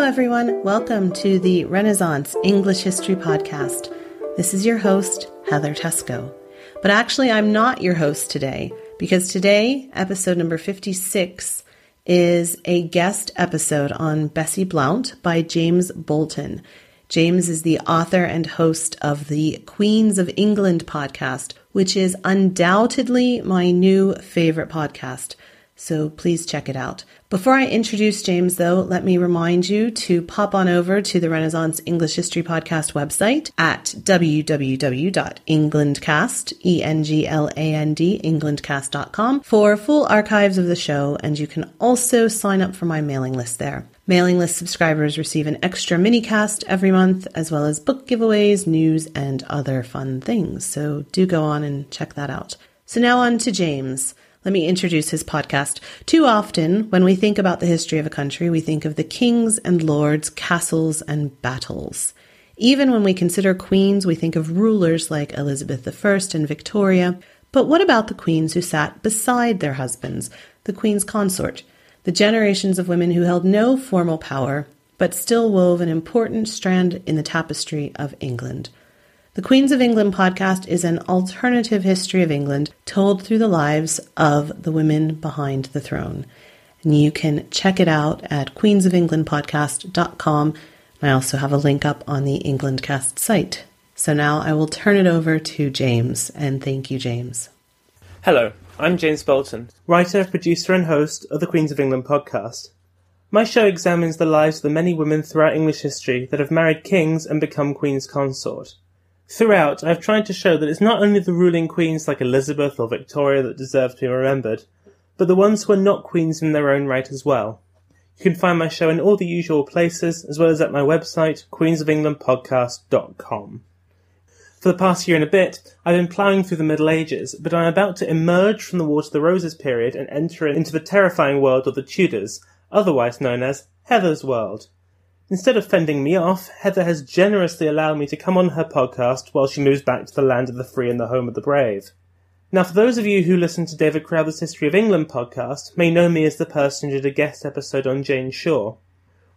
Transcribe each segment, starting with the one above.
Hello everyone, welcome to the Renaissance English History Podcast. This is your host, Heather Tesco. But actually I'm not your host today, because today, episode number 56, is a guest episode on Bessie Blount by James Boulton. James is the author and host of the Queens of England podcast, which is undoubtedly my new favorite podcast. So please check it out. Before I introduce James, though, let me remind you to pop on over to the Renaissance English History Podcast website at www.englandcast, englandcast.com for full archives of the show, and you can also sign up for my mailing list there. Mailing list subscribers receive an extra mini-cast every month, as well as book giveaways, news, and other fun things. So do go on and check that out. So now on to James. Let me introduce his podcast. Too often, when we think about the history of a country, we think of the kings and lords, castles and battles. Even when we consider queens, we think of rulers like Elizabeth I and Victoria. But what about the queens who sat beside their husbands, the queen's consort, the generations of women who held no formal power, but still wove an important strand in the tapestry of England? The Queens of England podcast is an alternative history of England told through the lives of the women behind the throne. And you can check it out at queensofenglandpodcast.com. I also have a link up on the Englandcast site. So now I will turn it over to James, and thank you, James. Hello, I'm James Boulton, writer, producer and host of the Queens of England podcast. My show examines the lives of the many women throughout English history that have married kings and become Queen's consort. Throughout, I've tried to show that it's not only the ruling queens like Elizabeth or Victoria that deserve to be remembered, but the ones who are not queens in their own right as well. You can find my show in all the usual places, as well as at my website, queensofenglandpodcast.com. For the past year and a bit, I've been ploughing through the Middle Ages, but I'm about to emerge from the War to the Roses period and enter into the terrifying world of the Tudors, otherwise known as Heather's World. Instead of fending me off, Heather has generously allowed me to come on her podcast while she moves back to the land of the free and the home of the brave. Now, for those of you who listen to David Crowther's History of England podcast, may know me as the person who did a guest episode on Jane Shore.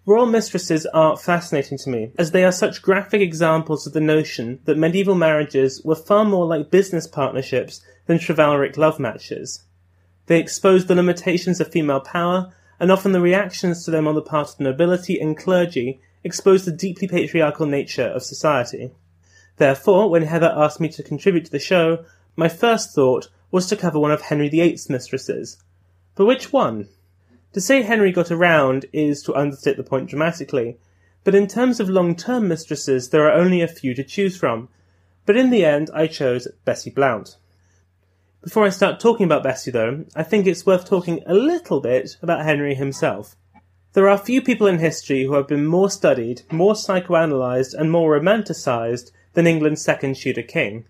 Royal mistresses are fascinating to me, as they are such graphic examples of the notion that medieval marriages were far more like business partnerships than chivalric love matches. They expose the limitations of female power, and often the reactions to them on the part of the nobility and clergy expose the deeply patriarchal nature of society. Therefore, when Heather asked me to contribute to the show, my first thought was to cover one of Henry VIII's mistresses. But which one? To say Henry got around is to understate the point dramatically, but in terms of long-term mistresses there are only a few to choose from. But in the end, I chose Bessie Blount. Before I start talking about Bessie, though, I think it's worth talking a little bit about Henry himself. There are few people in history who have been more studied, more psychoanalyzed, and more romanticized than England's second Tudor king.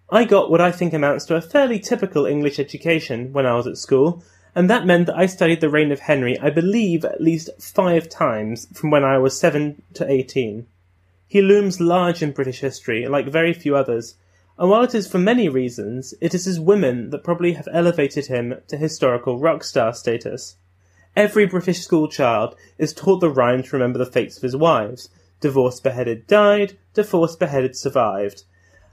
I got what I think amounts to a fairly typical English education when I was at school, and that meant that I studied the reign of Henry, I believe, at least 5 times from when I was 7 to 18. He looms large in British history, like very few others, and while it is for many reasons, it is his women that probably have elevated him to historical rock star status. Every British schoolchild is taught the rhyme to remember the fates of his wives. Divorced beheaded died, divorced beheaded survived.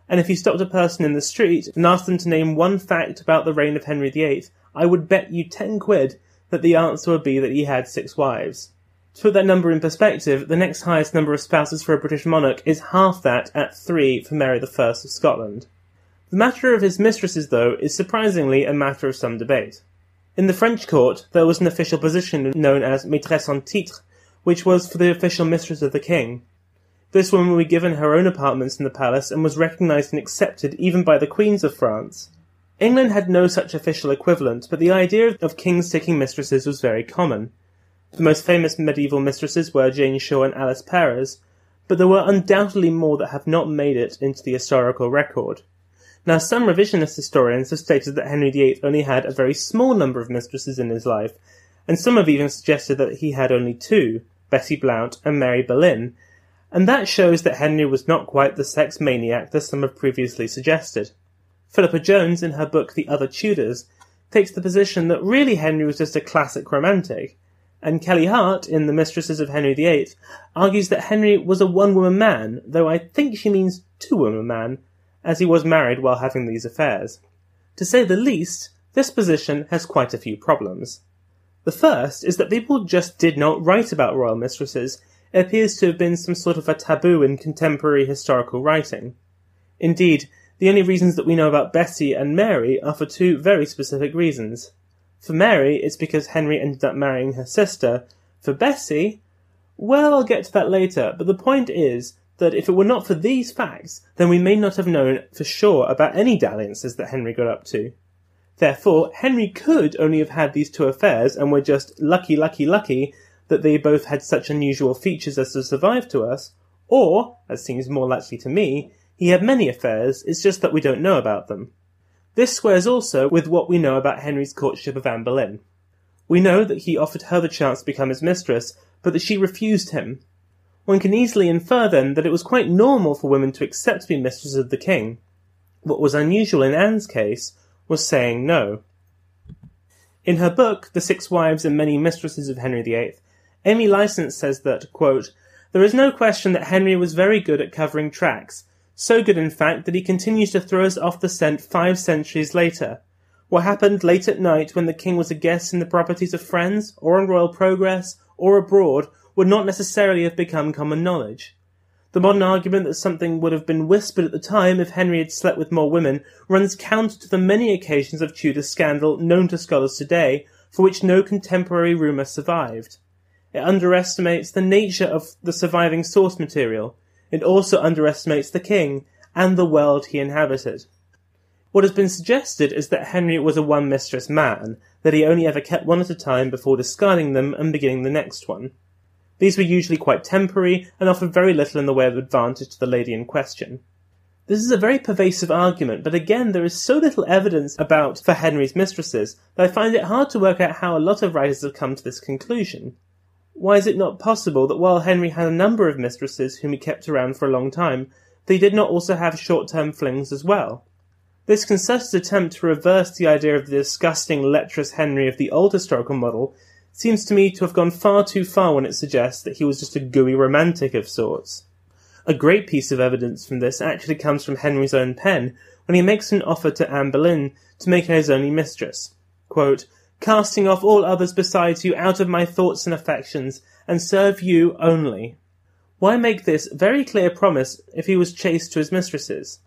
And if you stopped a person in the street and asked them to name one fact about the reign of Henry VIII, I would bet you 10 quid that the answer would be that he had 6 wives. To put that number in perspective, the next highest number of spouses for a British monarch is half that at 3 for Mary I of Scotland. The matter of his mistresses, though, is surprisingly a matter of some debate. In the French court, there was an official position known as Mistress en titre, which was for the official mistress of the king. This woman was given her own apartments in the palace and was recognised and accepted even by the queens of France. England had no such official equivalent, but the idea of kings taking mistresses was very common. The most famous medieval mistresses were Jane Shore and Alice Perrers, but there were undoubtedly more that have not made it into the historical record. Now, some revisionist historians have stated that Henry VIII only had a very small number of mistresses in his life, and some have even suggested that he had only 2, Bessie Blount and Mary Boleyn, and that shows that Henry was not quite the sex maniac that some have previously suggested. Philippa Jones, in her book The Other Tudors, takes the position that really Henry was just a classic romantic. And Kelly Hart, in The Mistresses of Henry VIII, argues that Henry was a one-woman man, though I think she means two-woman man, as he was married while having these affairs. To say the least, this position has quite a few problems. The first is that people just did not write about royal mistresses. It appears to have been some sort of a taboo in contemporary historical writing. Indeed, the only reasons that we know about Bessie and Mary are for two very specific reasons. For Mary, it's because Henry ended up marrying her sister. For Bessie, well, I'll get to that later, but the point is that if it were not for these facts, then we may not have known for sure about any dalliances that Henry got up to. Therefore, Henry could only have had these two affairs, and we're just lucky that they both had such unusual features as to survive to us, or, as seems more likely to me, he had many affairs, it's just that we don't know about them. This squares also with what we know about Henry's courtship of Anne Boleyn. We know that he offered her the chance to become his mistress, but that she refused him. One can easily infer then that it was quite normal for women to accept to be mistresses of the king. What was unusual in Anne's case was saying no. In her book, The 6 Wives and Many Mistresses of Henry VIII, Amy Licence says that, quote, "There is no question that Henry was very good at covering tracks, so good in fact that he continues to throw us off the scent 5 centuries later. What happened late at night when the king was a guest in the properties of friends, or on royal progress, or abroad, would not necessarily have become common knowledge. The modern argument that something would have been whispered at the time if Henry had slept with more women runs counter to the many occasions of Tudor scandal known to scholars today, for which no contemporary rumour survived. It underestimates the nature of the surviving source material. It also underestimates the king and the world he inhabited. What has been suggested is that Henry was a one-mistress man, that he only ever kept one at a time before discarding them and beginning the next one. These were usually quite temporary and offered very little in the way of advantage to the lady in question. This is a very pervasive argument, but again there is so little evidence for Henry's mistresses that I find it hard to work out how a lot of writers have come to this conclusion. Why is it not possible that while Henry had a number of mistresses whom he kept around for a long time, they did not also have short-term flings as well? This concerted attempt to reverse the idea of the disgusting, lecherous Henry of the old historical model seems to me to have gone far too far when it suggests that he was just a gooey romantic of sorts. A great piece of evidence from this actually comes from Henry's own pen, when he makes an offer to Anne Boleyn to make her his only mistress. Quote, "Casting off all others besides you out of my thoughts and affections, and serve you only." Why make this very clear promise if he was chaste to his mistresses?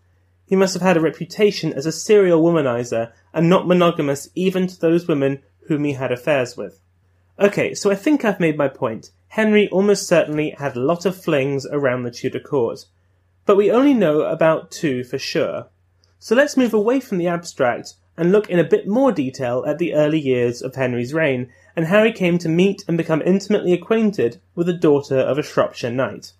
He must have had a reputation as a serial womanizer, and not monogamous even to those women whom he had affairs with. Okay, so I think I've made my point. Henry almost certainly had a lot of flings around the Tudor court, but we only know about 2 for sure. So let's move away from the abstract and look in a bit more detail at the early years of Henry's reign, and how he came to meet and become intimately acquainted with the daughter of a Shropshire knight.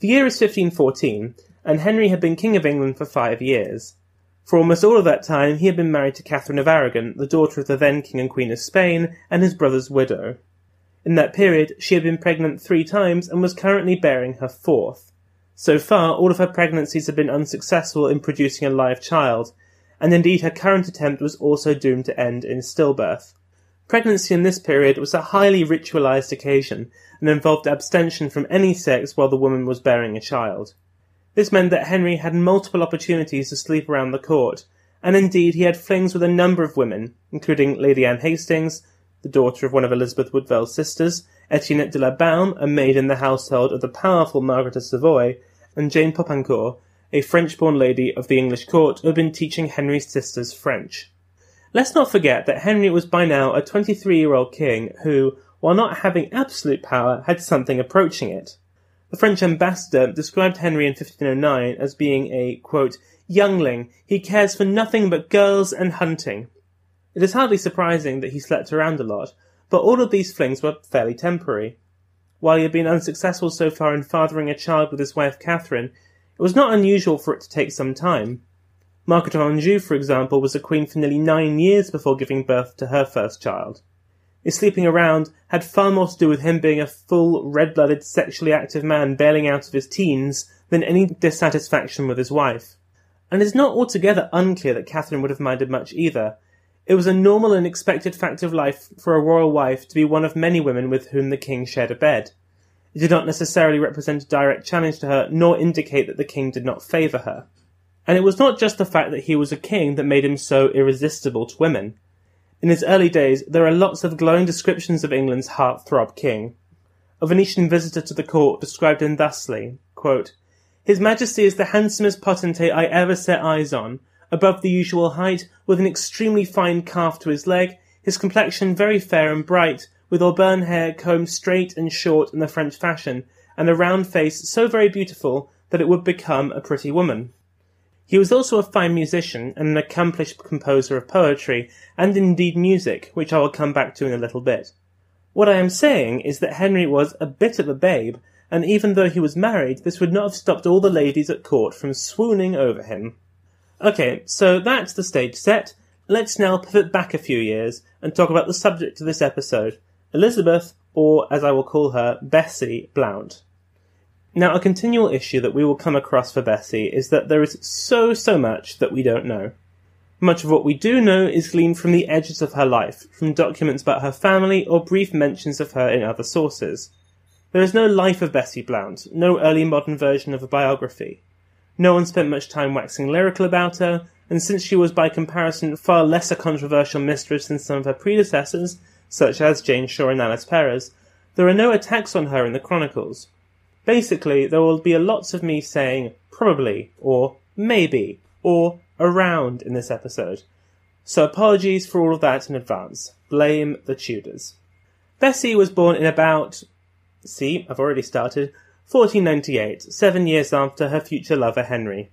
The year is 1514, and Henry had been King of England for 5 years. For almost all of that time he had been married to Catherine of Aragon, the daughter of the then King and Queen of Spain, and his brother's widow. In that period she had been pregnant 3 times and was currently bearing her 4th. So far all of her pregnancies had been unsuccessful in producing a live child, and indeed her current attempt was also doomed to end in stillbirth. Pregnancy in this period was a highly ritualised occasion, and involved abstention from any sex while the woman was bearing a child. This meant that Henry had multiple opportunities to sleep around the court, and indeed he had flings with a number of women, including Lady Anne Hastings, the daughter of one of Elizabeth Woodville's sisters, Etienne de la Baume, a maid in the household of the powerful Margaret of Savoy, and Jane Popincourt, a French-born lady of the English court who had been teaching Henry's sisters French. Let's not forget that Henry was by now a 23-year-old king who, while not having absolute power, had something approaching it. The French ambassador described Henry in 1509 as being a, quote, "youngling, he cares for nothing but girls and hunting." It is hardly surprising that he slept around a lot, but all of these flings were fairly temporary. While he had been unsuccessful so far in fathering a child with his wife Catherine, it was not unusual for it to take some time. Margaret of Anjou, for example, was a queen for nearly 9 years before giving birth to her first child. His sleeping around had far more to do with him being a full, red-blooded, sexually active man bailing out of his teens than any dissatisfaction with his wife. And it is not altogether unclear that Catherine would have minded much either. It was a normal and expected fact of life for a royal wife to be one of many women with whom the king shared a bed. It did not necessarily represent a direct challenge to her, nor indicate that the king did not favour her. And it was not just the fact that he was a king that made him so irresistible to women. In his early days, there are lots of glowing descriptions of England's heartthrob king. A Venetian visitor to the court described him thusly, quote, "His Majesty is the handsomest potentate I ever set eyes on, above the usual height, with an extremely fine calf to his leg, his complexion very fair and bright, with auburn hair combed straight and short in the French fashion, and a round face so very beautiful that it would become a pretty woman." He was also a fine musician and an accomplished composer of poetry, and indeed music, which I will come back to in a little bit. What I am saying is that Henry was a bit of a babe, and even though he was married, this would not have stopped all the ladies at court from swooning over him. Okay, so that's the stage set. Let's now pivot back a few years and talk about the subject of this episode, Elizabeth, or as I will call her, Bessie Blount. Now, a continual issue that we will come across for Bessie is that there is so much that we don't know. Much of what we do know is gleaned from the edges of her life, from documents about her family or brief mentions of her in other sources. There is no life of Bessie Blount, no early modern version of a biography. No one spent much time waxing lyrical about her, and since she was by comparison far less a controversial mistress than some of her predecessors, such as Jane Shore and Alice Perez, there are no attacks on her in the chronicles. Basically, there will be lots of me saying probably, or maybe, or around in this episode. So apologies for all of that in advance. Blame the Tudors. Bessie was born in about, I've already started, 1498, 7 years after her future lover Henry.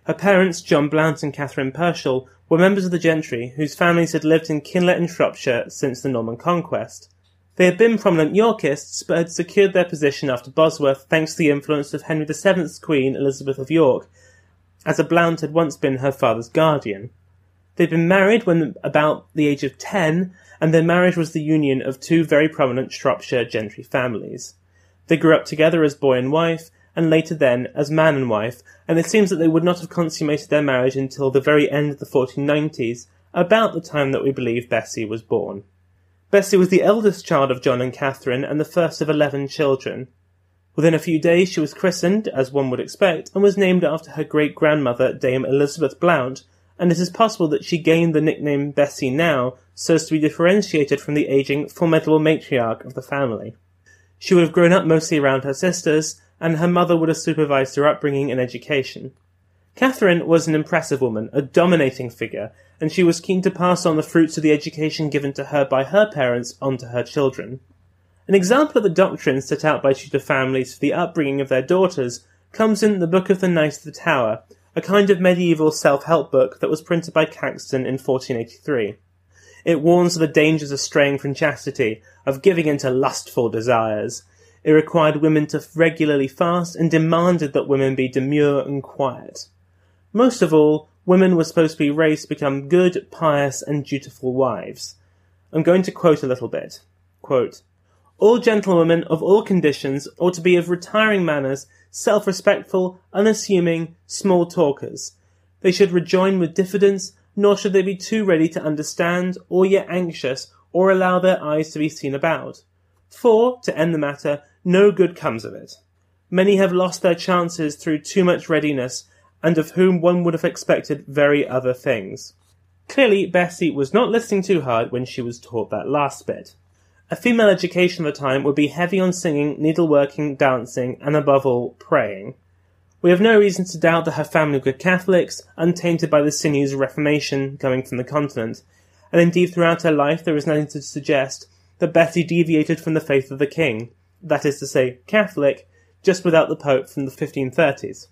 Her parents, John Blount and Catherine Purcell, were members of the gentry whose families had lived in Kinlet and Shropshire since the Norman Conquest. They had been prominent Yorkists, but had secured their position after Bosworth thanks to the influence of Henry VII's Queen, Elizabeth of York, as a Blount had once been her father's guardian. They'd been married when about the age of 10, and their marriage was the union of two very prominent Shropshire gentry families. They grew up together as boy and wife, and later then as man and wife, and it seems that they would not have consummated their marriage until the very end of the 1490s, about the time that we believe Bessie was born. Bessie was the eldest child of John and Catherine and the first of 11 children. Within a few days she was christened, as one would expect, and was named after her great-grandmother, Dame Elizabeth Blount, and it is possible that she gained the nickname Bessie now so as to be differentiated from the ageing, formidable matriarch of the family. She would have grown up mostly around her sisters, and her mother would have supervised her upbringing and education. Catherine was an impressive woman, a dominating figure, and she was keen to pass on the fruits of the education given to her by her parents onto her children. An example of the doctrines set out by Tudor families for the upbringing of their daughters comes in the Book of the Knight of the Tower, a kind of medieval self-help book that was printed by Caxton in 1483. It warns of the dangers of straying from chastity, of giving in to lustful desires. It required women to regularly fast and demanded that women be demure and quiet. Most of all, women were supposed to be raised to become good, pious, and dutiful wives. I'm going to quote a little bit. Quote, "All gentlewomen of all conditions ought to be of retiring manners, self-respectful, unassuming, small talkers. They should rejoin with diffidence, nor should they be too ready to understand, or yet anxious, or allow their eyes to be seen about. For, to end the matter, no good comes of it. Many have lost their chances through too much readiness, and of whom one would have expected very other things." Clearly, Bessie was not listening too hard when she was taught that last bit. A female education of the time would be heavy on singing, needleworking, dancing, and above all, praying. We have no reason to doubt that her family were good Catholics, untainted by the sinews of Reformation coming from the continent, and indeed throughout her life there is nothing to suggest that Bessie deviated from the faith of the king, that is to say, Catholic, just without the Pope from the 1530s.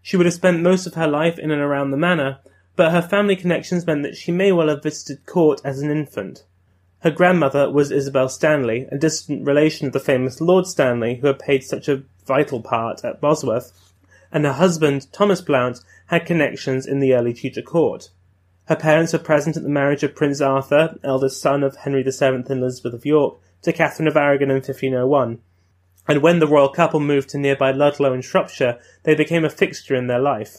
She would have spent most of her life in and around the manor, but her family connections meant that she may well have visited court as an infant. Her grandmother was Isabel Stanley, a distant relation of the famous Lord Stanley who had played such a vital part at Bosworth, and her husband, Thomas Blount, had connections in the early Tudor court. Her parents were present at the marriage of Prince Arthur, eldest son of Henry VII and Elizabeth of York, to Catherine of Aragon in 1501, and when the royal couple moved to nearby Ludlow in Shropshire, they became a fixture in their life.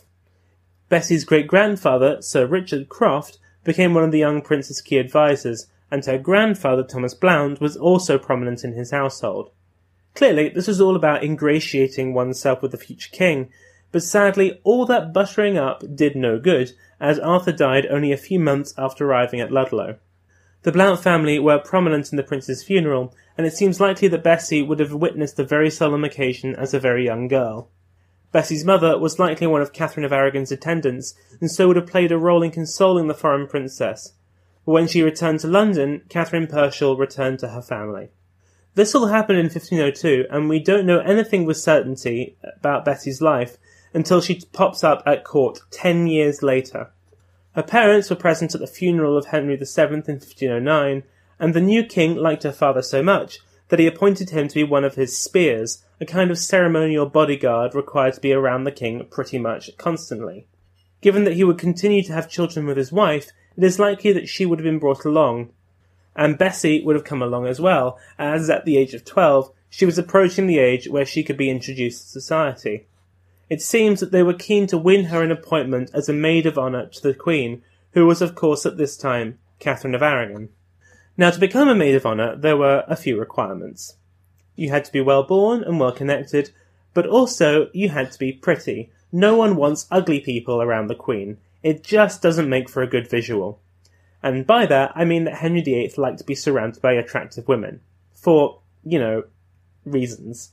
Bessie's great-grandfather, Sir Richard Croft, became one of the young prince's key advisors, and her grandfather Thomas Blount was also prominent in his household. Clearly, this was all about ingratiating oneself with the future king, but sadly all that buttering up did no good, as Arthur died only a few months after arriving at Ludlow. The Blount family were prominent in the prince's funeral, and it seems likely that Bessie would have witnessed the very solemn occasion as a very young girl. Bessie's mother was likely one of Catherine of Aragon's attendants, and so would have played a role in consoling the foreign princess. But when she returned to London, Catherine Purcell returned to her family. This all happened in 1502, and we don't know anything with certainty about Bessie's life until she pops up at court 10 years later. Her parents were present at the funeral of Henry VII in 1509, and the new king liked her father so much that he appointed him to be one of his spears, a kind of ceremonial bodyguard required to be around the king pretty much constantly. Given that he would continue to have children with his wife, it is likely that she would have been brought along, and Bessie would have come along as well, as at the age of 12, she was approaching the age where she could be introduced to society. It seems that they were keen to win her an appointment as a maid of honour to the Queen, who was of course at this time Catherine of Aragon. Now, to become a maid of honour, there were a few requirements. You had to be well born and well connected, but also you had to be pretty. No one wants ugly people around the Queen. It just doesn't make for a good visual. And by that, I mean that Henry VIII liked to be surrounded by attractive women. For, reasons.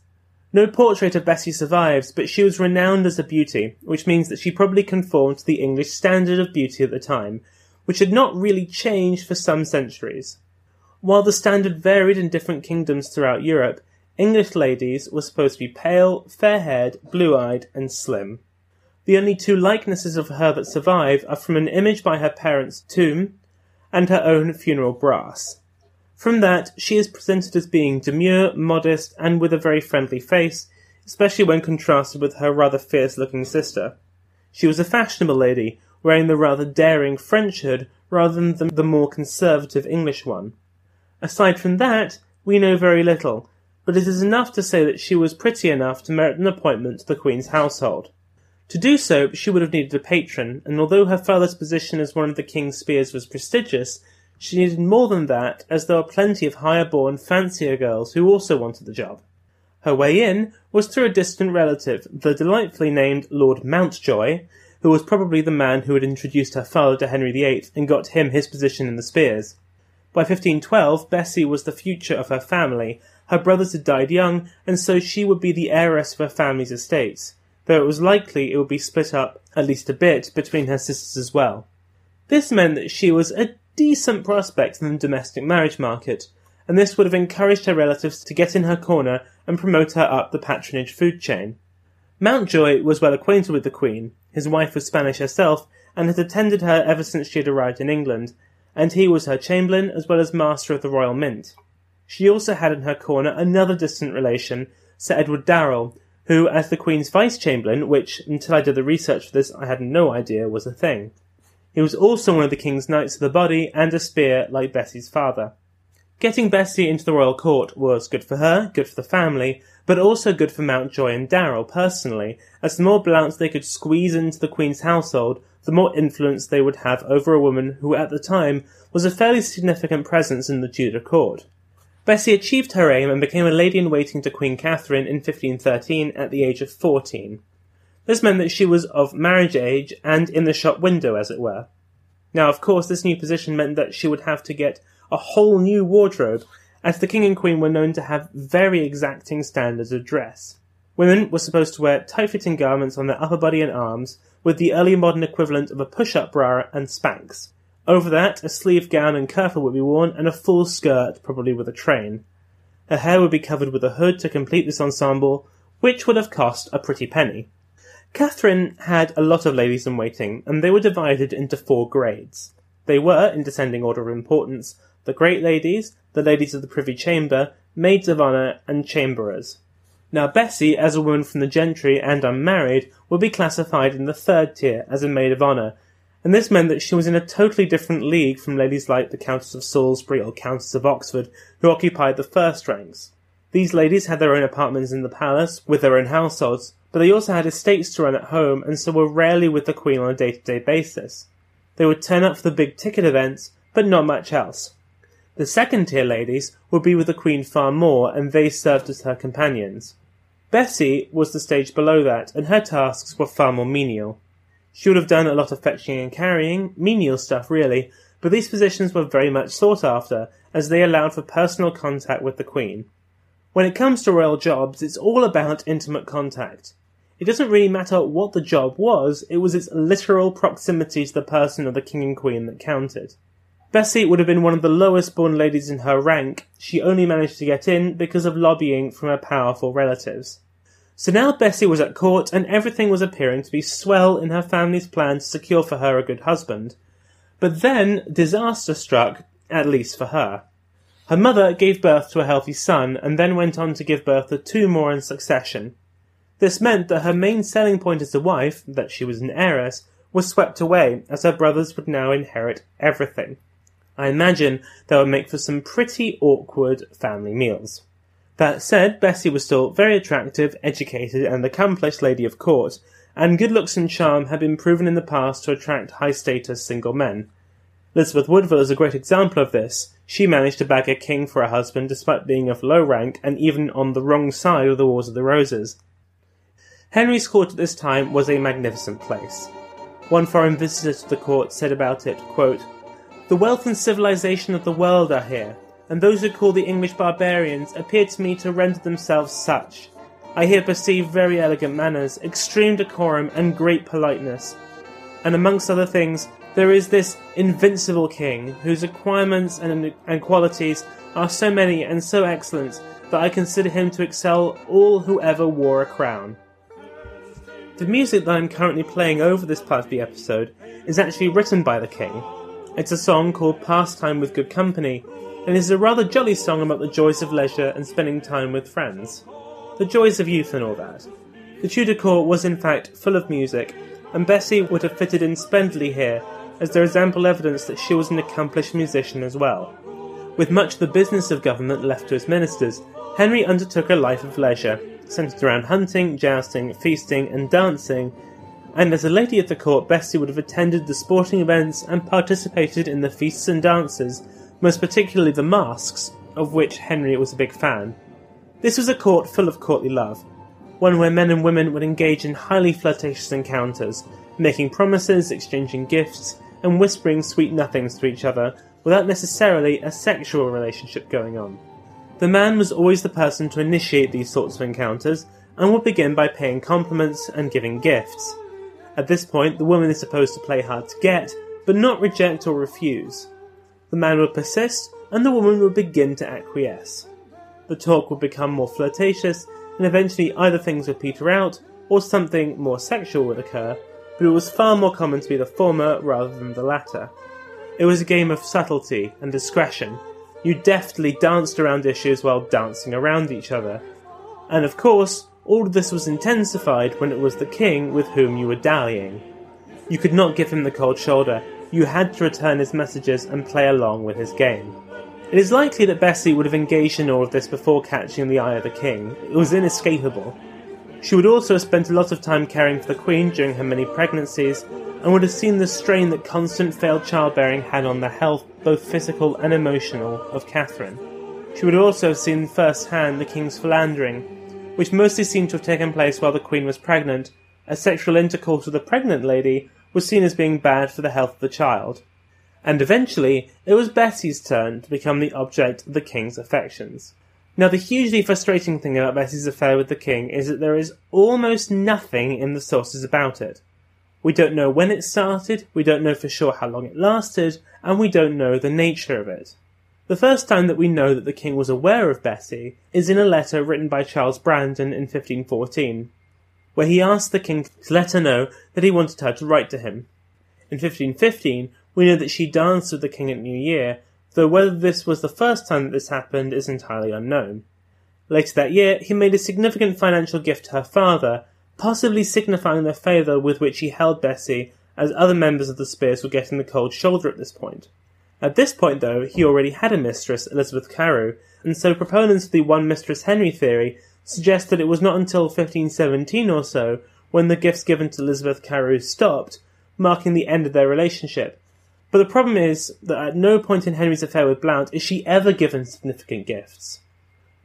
No portrait of Bessie survives, but she was renowned as a beauty, which means that she probably conformed to the English standard of beauty at the time, which had not really changed for some centuries. While the standard varied in different kingdoms throughout Europe, English ladies were supposed to be pale, fair-haired, blue-eyed, and slim. The only two likenesses of her that survive are from an image by her parents' tomb and her own funeral brass. From that, she is presented as being demure, modest, and with a very friendly face, especially when contrasted with her rather fierce-looking sister. She was a fashionable lady, wearing the rather daring French hood rather than the more conservative English one. Aside from that, we know very little, but it is enough to say that she was pretty enough to merit an appointment to the Queen's household. To do so, she would have needed a patron, and although her father's position as one of the king's spears was prestigious, she needed more than that, as there were plenty of higher-born, fancier girls who also wanted the job. Her way in was through a distant relative, the delightfully named Lord Mountjoy, who was probably the man who had introduced her father to Henry VIII and got him his position in the spears. By 1512, Bessie was the future of her family. Her brothers had died young, and so she would be the heiress of her family's estates, though it was likely it would be split up, at least a bit, between her sisters as well. This meant that she was a decent prospect in the domestic marriage market, and this would have encouraged her relatives to get in her corner and promote her up the patronage food chain. Mountjoy was well acquainted with the Queen. His wife was Spanish herself, and had attended her ever since she had arrived in England, and he was her chamberlain as well as master of the Royal Mint. She also had in her corner another distant relation, Sir Edward Darrell, who, as the Queen's vice-chamberlain, which, until I did the research for this, I had no idea was a thing. He was also one of the King's Knights of the Body and a spear like Bessie's father. Getting Bessie into the royal court was good for her, good for the family, but also good for Mountjoy and Darrell personally, as the more Blounts they could squeeze into the Queen's household, the more influence they would have over a woman who at the time was a fairly significant presence in the Tudor court. Bessie achieved her aim and became a lady-in-waiting to Queen Catherine in 1513 at the age of 14. This meant that she was of marriage age and in the shop window, as it were. Now, of course, this new position meant that she would have to get a whole new wardrobe, as the King and Queen were known to have very exacting standards of dress. Women were supposed to wear tight-fitting garments on their upper body and arms, with the early modern equivalent of a push-up bra and Spanx. Over that, a sleeved gown and kirtle would be worn, and a full skirt, probably with a train. Her hair would be covered with a hood to complete this ensemble, which would have cost a pretty penny. Catherine had a lot of ladies-in-waiting, and they were divided into 4 grades. They were, in descending order of importance, the great ladies, the ladies of the Privy Chamber, maids of honour, and chamberers. Now Bessie, as a woman from the gentry and unmarried, would be classified in the 3rd tier as a maid of honour, and this meant that she was in a totally different league from ladies like the Countess of Salisbury or Countess of Oxford, who occupied the first ranks. These ladies had their own apartments in the palace, with their own households, but they also had estates to run at home, and so were rarely with the Queen on a day-to-day basis. They would turn up for the big ticket events, but not much else. The second-tier ladies would be with the Queen far more, and they served as her companions. Bessie was the stage below that, and her tasks were far more menial. She would have done a lot of fetching and carrying, menial stuff really, but these positions were very much sought after, as they allowed for personal contact with the Queen. When it comes to royal jobs, it's all about intimate contact. It doesn't really matter what the job was, it was its literal proximity to the person of the King and Queen that counted. Bessie would have been one of the lowest born ladies in her rank. She only managed to get in because of lobbying from her powerful relatives. So now Bessie was at court, and everything was appearing to be swell in her family's plan to secure for her a good husband. But then disaster struck, at least for her. Her mother gave birth to a healthy son, and then went on to give birth to 2 more in succession. This meant that her main selling point as a wife, that she was an heiress, was swept away, as her brothers would now inherit everything. I imagine that would make for some pretty awkward family meals. That said, Bessie was still very attractive, educated, and accomplished lady of court, and good looks and charm had been proven in the past to attract high-status single men. Elizabeth Woodville is a great example of this. She managed to bag a king for a husband despite being of low rank and even on the wrong side of the Wars of the Roses. Henry's court at this time was a magnificent place. One foreign visitor to the court said about it, quote, "The wealth and civilization of the world are here, and those who call the English barbarians appear to me to render themselves such. I here perceive very elegant manners, extreme decorum, and great politeness. And amongst other things, there is this invincible king, whose acquirements and qualities are so many and so excellent, that I consider him to excel all who ever wore a crown." The music that I'm currently playing over this part of the episode is actually written by the king. It's a song called Pastime with Good Company, and is a rather jolly song about the joys of leisure and spending time with friends. The joys of youth and all that. The Tudor court was in fact full of music, and Bessie would have fitted in splendidly here, as there is ample evidence that she was an accomplished musician as well. With much of the business of government left to his ministers, Henry undertook a life of leisure, centred around hunting, jousting, feasting, and dancing, and as a lady of the court, Bessie would have attended the sporting events and participated in the feasts and dances, most particularly the masques, of which Henry was a big fan. This was a court full of courtly love, one where men and women would engage in highly flirtatious encounters, making promises, exchanging gifts, and whispering sweet nothings to each other, without necessarily a sexual relationship going on. The man was always the person to initiate these sorts of encounters, and would begin by paying compliments and giving gifts. At this point, the woman is supposed to play hard to get, but not reject or refuse. The man would persist, and the woman would begin to acquiesce. The talk would become more flirtatious, and eventually either things would peter out, or something more sexual would occur, but it was far more common to be the former rather than the latter. It was a game of subtlety and discretion. You deftly danced around issues while dancing around each other. And of course, all of this was intensified when it was the king with whom you were dallying. You could not give him the cold shoulder, you had to return his messages and play along with his game. It is likely that Bessie would have engaged in all of this before catching the eye of the king. It was inescapable. She would also have spent a lot of time caring for the Queen during her many pregnancies, and would have seen the strain that constant failed childbearing had on the health, both physical and emotional, of Catherine. She would also have seen firsthand the King's philandering, which mostly seemed to have taken place while the Queen was pregnant, as sexual intercourse with a pregnant lady was seen as being bad for the health of the child. And eventually, it was Bessie's turn to become the object of the King's affections. Now, the hugely frustrating thing about Bessie's affair with the King is that there is almost nothing in the sources about it. We don't know when it started, we don't know for sure how long it lasted, and we don't know the nature of it. The first time that we know that the king was aware of Bessie is in a letter written by Charles Brandon in 1514, where he asked the king to let her know that he wanted her to write to him. In 1515, we know that she danced with the king at New Year, though whether this was the first time that this happened is entirely unknown. Later that year, he made a significant financial gift to her father, possibly signifying the favour with which he held Bessie, as other members of the Spears were getting the cold shoulder at this point. At this point, though, he already had a mistress, Elizabeth Carew, and so proponents of the one mistress Henry theory suggest that it was not until 1517 or so when the gifts given to Elizabeth Carew stopped, marking the end of their relationship, But the problem is that at no point in Henry's affair with Blount is she ever given significant gifts.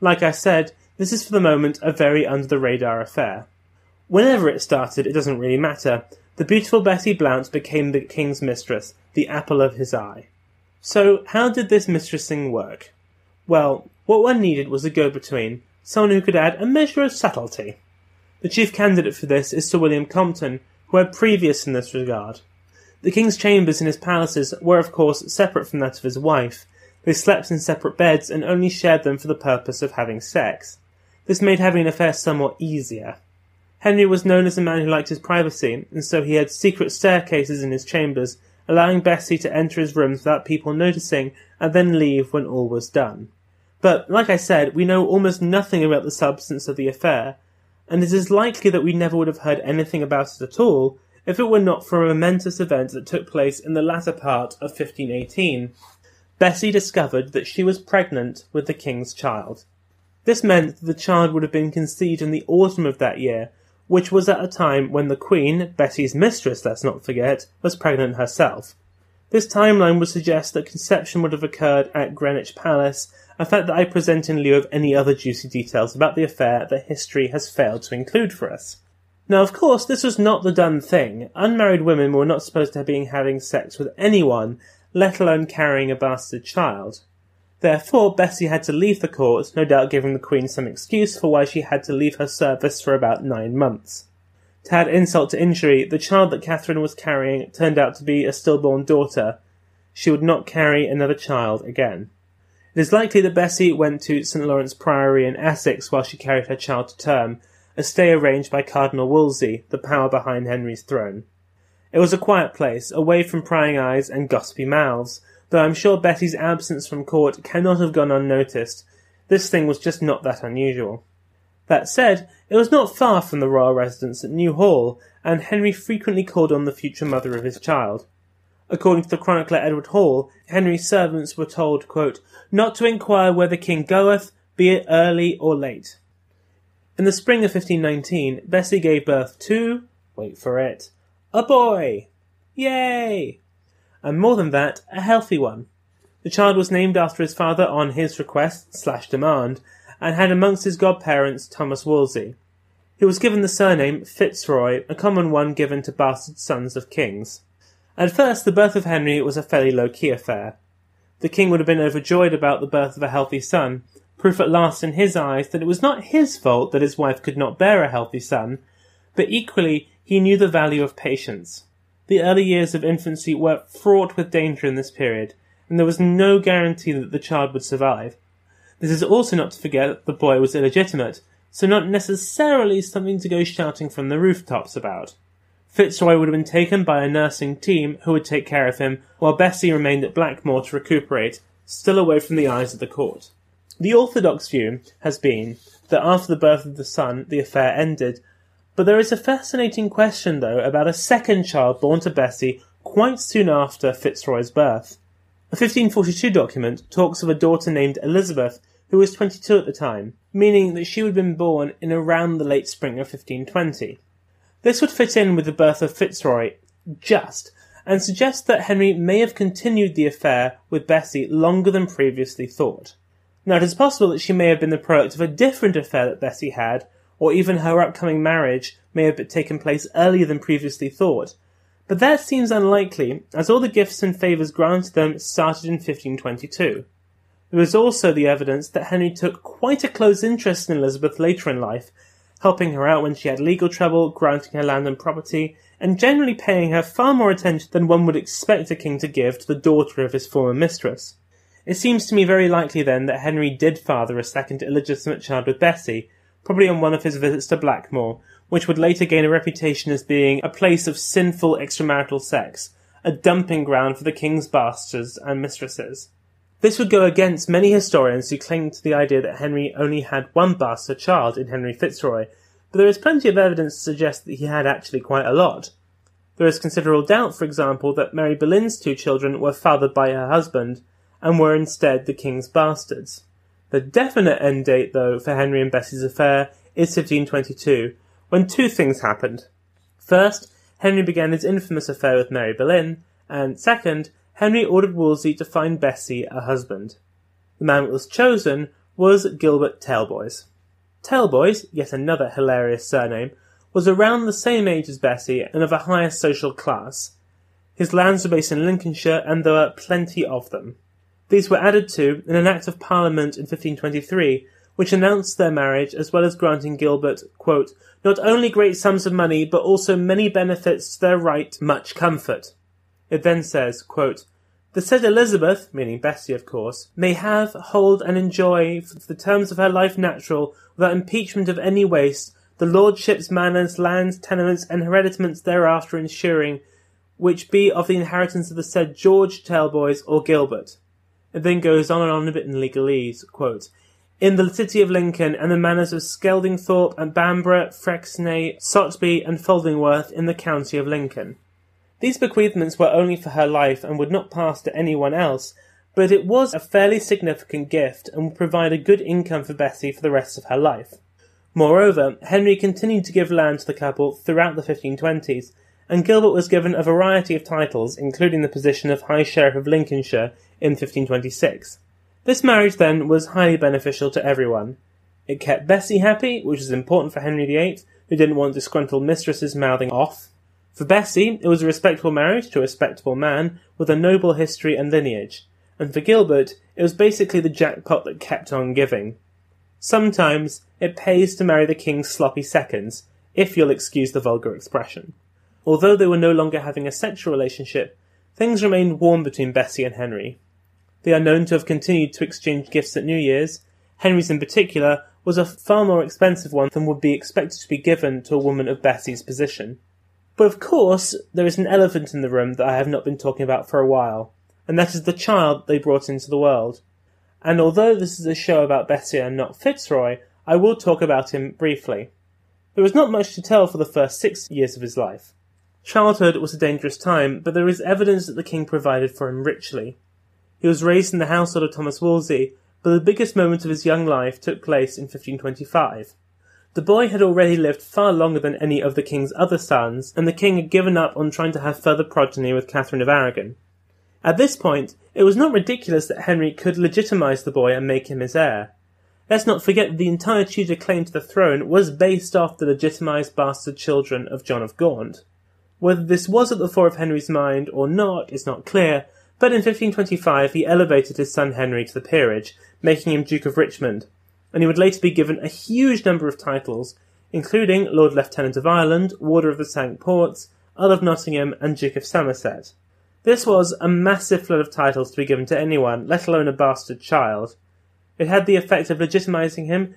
Like I said, this is for the moment a very under-the-radar affair. Whenever it started, it doesn't really matter. The beautiful Bessie Blount became the king's mistress, the apple of his eye. So, how did this mistressing work? Well, what one needed was a go-between, someone who could add a measure of subtlety. The chief candidate for this is Sir William Compton, who had previous in this regard. The king's chambers in his palaces were of course separate from that of his wife. They slept in separate beds and only shared them for the purpose of having sex. This made having an affair somewhat easier. Henry was known as a man who liked his privacy, and so he had secret staircases in his chambers, allowing Bessie to enter his rooms without people noticing and then leave when all was done. But, like I said, we know almost nothing about the substance of the affair, and it is likely that we never would have heard anything about it at all if it were not for a momentous event that took place in the latter part of 1518. Bessie discovered that she was pregnant with the king's child. This meant that the child would have been conceived in the autumn of that year, which was at a time when the Queen, Bessie's mistress, let's not forget, was pregnant herself. This timeline would suggest that conception would have occurred at Greenwich Palace, a fact that I present in lieu of any other juicy details about the affair that history has failed to include for us. Now, of course, this was not the done thing. Unmarried women were not supposed to be having sex with anyone, let alone carrying a bastard child. Therefore, Bessie had to leave the court, no doubt giving the Queen some excuse for why she had to leave her service for about 9 months. To add insult to injury, the child that Catherine was carrying turned out to be a stillborn daughter. She would not carry another child again. It is likely that Bessie went to St. Lawrence Priory in Essex while she carried her child to term, a stay arranged by Cardinal Wolsey, the power behind Henry's throne. It was a quiet place, away from prying eyes and gossipy mouths, though I'm sure Bessie's absence from court cannot have gone unnoticed. This thing was just not that unusual. That said, it was not far from the royal residence at New Hall, and Henry frequently called on the future mother of his child. According to the chronicler Edward Hall, Henry's servants were told, quote, "not to inquire where the king goeth, be it early or late." In the spring of 1519, Bessie gave birth to, wait for it, a boy! Yay! And more than that, a healthy one. The child was named after his father on his request/demand, and had amongst his godparents Thomas Wolsey. He was given the surname Fitzroy, a common one given to bastard sons of kings. At first, the birth of Henry was a fairly low-key affair. The king would have been overjoyed about the birth of a healthy son, proof at last in his eyes that it was not his fault that his wife could not bear a healthy son, but equally he knew the value of patience. The early years of infancy were fraught with danger in this period, and there was no guarantee that the child would survive. This is also not to forget that the boy was illegitimate, so not necessarily something to go shouting from the rooftops about. Fitzroy would have been taken by a nursing team who would take care of him, while Bessie remained at Blackmore to recuperate, still away from the eyes of the court. The orthodox view has been that after the birth of the son, the affair ended, but there is a fascinating question, though, about a second child born to Bessie quite soon after Fitzroy's birth. A 1542 document talks of a daughter named Elizabeth, who was 22 at the time, meaning that she would have been born in around the late spring of 1520. This would fit in with the birth of Fitzroy, and suggest that Henry may have continued the affair with Bessie longer than previously thought. Now, it is possible that she may have been the product of a different affair that Bessie had, or even her upcoming marriage may have taken place earlier than previously thought, but that seems unlikely, as all the gifts and favours granted them started in 1522. There is also the evidence that Henry took quite a close interest in Elizabeth later in life, helping her out when she had legal trouble, granting her land and property, and generally paying her far more attention than one would expect a king to give to the daughter of his former mistress. It seems to me very likely then that Henry did father a second illegitimate child with Bessie, probably on one of his visits to Blackmore, which would later gain a reputation as being a place of sinful extramarital sex, a dumping ground for the king's bastards and mistresses. This would go against many historians who cling to the idea that Henry only had one bastard child in Henry Fitzroy, but there is plenty of evidence to suggest that he had actually quite a lot. There is considerable doubt, for example, that Mary Boleyn's 2 children were fathered by her husband, and were instead the king's bastards. The definite end date, though, for Henry and Bessie's affair is 1522, when 2 things happened. First, Henry began his infamous affair with Mary Boleyn, and second, Henry ordered Wolsey to find Bessie a husband. The man that was chosen was Gilbert Talboys. Talboys, yet another hilarious surname, was around the same age as Bessie and of a higher social class. His lands were based in Lincolnshire, and there were plenty of them. These were added to in an Act of Parliament in 1523, which announced their marriage, as well as granting Gilbert, quote, not only great sums of money, but also many benefits to their right, much comfort. It then says, quote, the said Elizabeth, meaning Bessie of course, may have, hold, and enjoy, for the terms of her life natural, without impeachment of any waste, the lordships, manors, lands, tenements, and hereditaments thereafter ensuring, which be of the inheritance of the said George Talboys or Gilbert. It then goes on and on a bit in legalese, quote, in the city of Lincoln and the manors of Skeldingthorpe and Bamborough, Frexney, Sotby, and Foldingworth in the county of Lincoln. These bequeathments were only for her life and would not pass to anyone else, but it was a fairly significant gift and would provide a good income for Bessie for the rest of her life. Moreover, Henry continued to give land to the couple throughout the 1520s, and Gilbert was given a variety of titles, including the position of High Sheriff of Lincolnshire in 1526. This marriage, then, was highly beneficial to everyone. It kept Bessie happy, which was important for Henry VIII, who didn't want disgruntled mistresses mouthing off. For Bessie, it was a respectable marriage to a respectable man with a noble history and lineage, and for Gilbert, it was basically the jackpot that kept on giving. Sometimes it pays to marry the king's sloppy seconds, if you'll excuse the vulgar expression. Although they were no longer having a sexual relationship, things remained warm between Bessie and Henry. They are known to have continued to exchange gifts at New Year's. Henry's in particular was a far more expensive one than would be expected to be given to a woman of Bessie's position. But of course, there is an elephant in the room that I have not been talking about for a while, and that is the child they brought into the world. And although this is a show about Bessie and not Fitzroy, I will talk about him briefly. There was not much to tell for the first 6 years of his life. Childhood was a dangerous time, but there is evidence that the king provided for him richly. He was raised in the household of Thomas Wolsey, but the biggest moment of his young life took place in 1525. The boy had already lived far longer than any of the king's other sons, and the king had given up on trying to have further progeny with Catherine of Aragon. At this point, it was not ridiculous that Henry could legitimise the boy and make him his heir. Let's not forget that the entire Tudor claim to the throne was based off the legitimised bastard children of John of Gaunt. Whether this was at the fore of Henry's mind or not is not clear, but in 1525 he elevated his son Henry to the peerage, making him Duke of Richmond, and he would later be given a huge number of titles, including Lord Lieutenant of Ireland, Warder of the Cinque Ports, Earl of Nottingham, and Duke of Somerset. This was a massive flood of titles to be given to anyone, let alone a bastard child. It had the effect of legitimising him,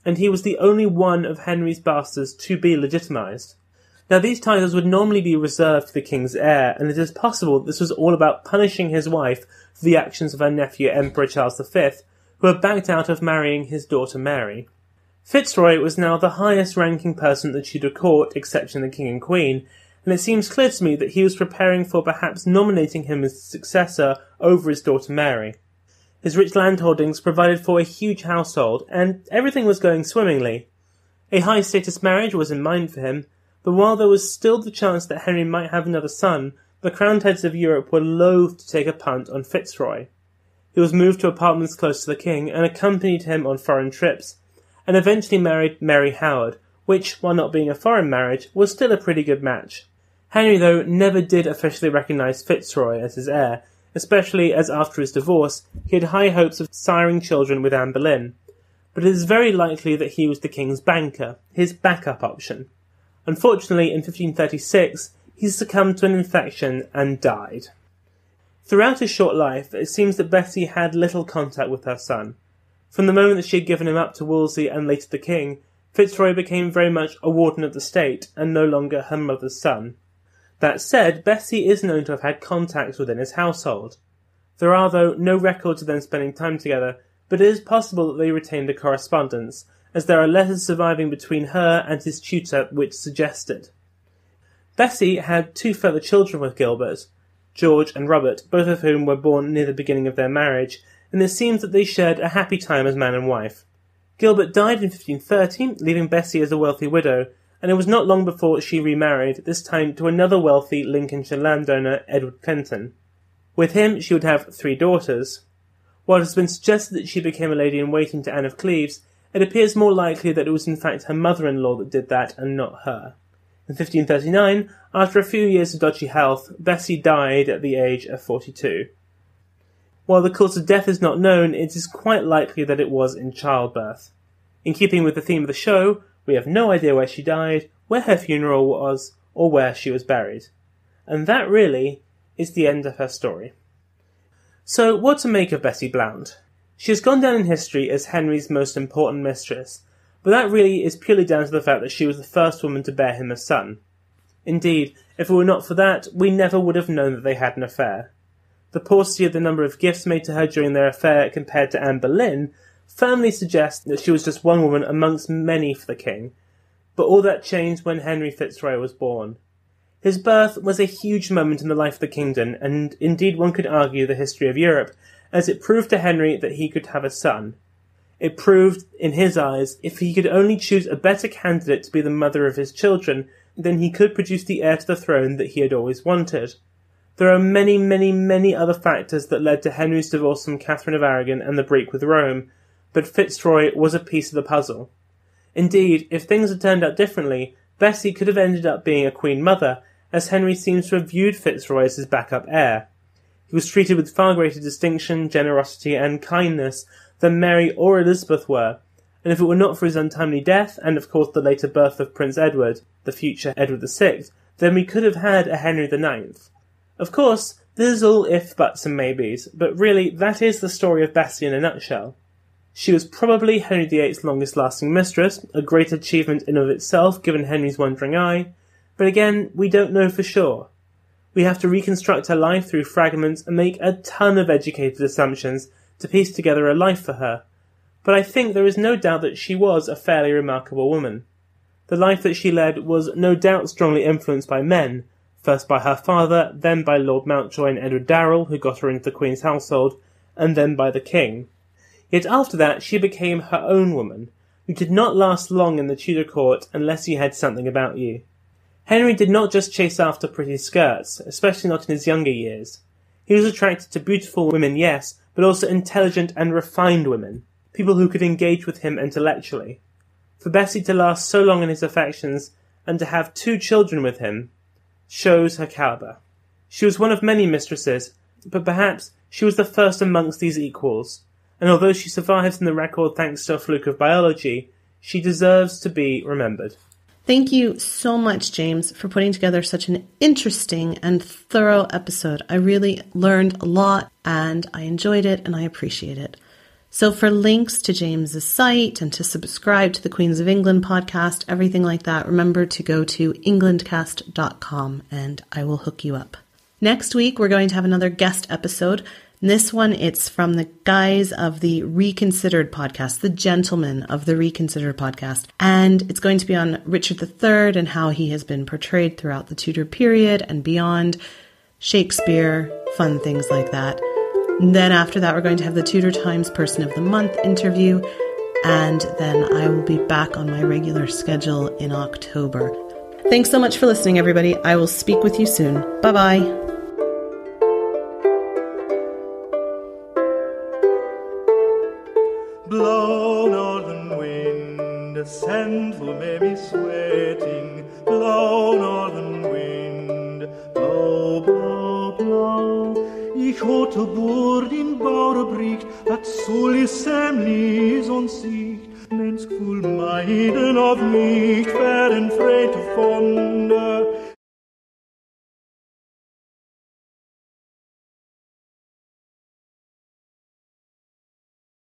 and he was the only one of Henry's bastards to be legitimised. Now, these titles would normally be reserved for the king's heir, and it is possible that this was all about punishing his wife for the actions of her nephew Emperor Charles V, who had backed out of marrying his daughter Mary. Fitzroy was now the highest-ranking person at the Tudor court, excepting the king and queen, and it seems clear to me that he was preparing for perhaps nominating him as the successor over his daughter Mary. His rich landholdings provided for a huge household, and everything was going swimmingly. A high-status marriage was in mind for him, but while there was still the chance that Henry might have another son, the crowned heads of Europe were loath to take a punt on Fitzroy. He was moved to apartments close to the king and accompanied him on foreign trips, and eventually married Mary Howard, which, while not being a foreign marriage, was still a pretty good match. Henry, though, never did officially recognise Fitzroy as his heir, especially as after his divorce he had high hopes of siring children with Anne Boleyn, but it is very likely that he was the king's banker, his backup option. Unfortunately, in 1536, he succumbed to an infection and died. Throughout his short life, it seems that Bessie had little contact with her son. From the moment that she had given him up to Wolsey and later the king, Fitzroy became very much a warden of the state and no longer her mother's son. That said, Bessie is known to have had contacts within his household. There are, though, no records of them spending time together, but it is possible that they retained a correspondence, as there are letters surviving between her and his tutor which suggest it. Bessie had 2 further children with Gilbert, George and Robert, both of whom were born near the beginning of their marriage, and it seems that they shared a happy time as man and wife. Gilbert died in 1530, leaving Bessie as a wealthy widow, and it was not long before she remarried, this time to another wealthy Lincolnshire landowner, Edward Clinton. With him, she would have 3 daughters. While it has been suggested that she became a lady-in-waiting to Anne of Cleves, it appears more likely that it was in fact her mother-in-law that did that and not her. In 1539, after a few years of dodgy health, Bessie died at the age of 42. While the cause of death is not known, it is quite likely that it was in childbirth. In keeping with the theme of the show, we have no idea where she died, where her funeral was, or where she was buried. And that really is the end of her story. So, what to make of Bessie Blount? She has gone down in history as Henry's most important mistress, but that really is purely down to the fact that she was the first woman to bear him a son. Indeed, if it were not for that, we never would have known that they had an affair. The paucity of the number of gifts made to her during their affair compared to Anne Boleyn firmly suggests that she was just one woman amongst many for the king, but all that changed when Henry Fitzroy was born. His birth was a huge moment in the life of the kingdom, and indeed one could argue the history of Europe, as it proved to Henry that he could have a son. It proved, in his eyes, if he could only choose a better candidate to be the mother of his children, then he could produce the heir to the throne that he had always wanted. There are many, many, many other factors that led to Henry's divorce from Catherine of Aragon and the break with Rome, but Fitzroy was a piece of the puzzle. Indeed, if things had turned out differently, Bessie could have ended up being a queen mother, as Henry seems to have viewed Fitzroy as his backup heir. He was treated with far greater distinction, generosity, and kindness than Mary or Elizabeth were, and if it were not for his untimely death, and of course the later birth of Prince Edward, the future Edward VI, then we could have had a Henry IX. Of course, this is all if, buts, and maybes, but really, that is the story of Bessie in a nutshell. She was probably Henry VIII's longest-lasting mistress, a great achievement in of itself given Henry's wandering eye, but again, we don't know for sure. We have to reconstruct her life through fragments and make a ton of educated assumptions to piece together a life for her, but I think there is no doubt that she was a fairly remarkable woman. The life that she led was no doubt strongly influenced by men, first by her father, then by Lord Mountjoy and Edward Darrell, who got her into the Queen's household, and then by the King. Yet after that she became her own woman, who did not last long in the Tudor court unless you had something about you. Henry did not just chase after pretty skirts, especially not in his younger years. He was attracted to beautiful women, yes, but also intelligent and refined women, people who could engage with him intellectually. For Bessie to last so long in his affections, and to have 2 children with him, shows her calibre. She was one of many mistresses, but perhaps she was the first amongst these equals, and although she survives in the record thanks to a fluke of biology, she deserves to be remembered. Thank you so much, James, for putting together such an interesting and thorough episode. I really learned a lot, and I enjoyed it, and I appreciate it. So for links to James's site and to subscribe to the Queens of England podcast, everything like that, remember to go to englandcast.com and I will hook you up. Next week, we're going to have another guest episode. And this one, it's from the guys of the Reconsidered podcast, the gentlemen of the Reconsidered podcast. And it's going to be on Richard III and how he has been portrayed throughout the Tudor period and beyond, Shakespeare, fun things like that. And then after that, we're going to have the Tudor Times Person of the Month interview. And then I will be back on my regular schedule in October. Thanks so much for listening, everybody. I will speak with you soon. Bye-bye. Blow, northern wind, a sandful may be sweating. Blow, northern wind, blow, blow, blow. Ich hatte Bord in Bauerbricht, hat Solis Semlis und Sicht. Mens gevoel meiden of nicht, werden vreed te vonden.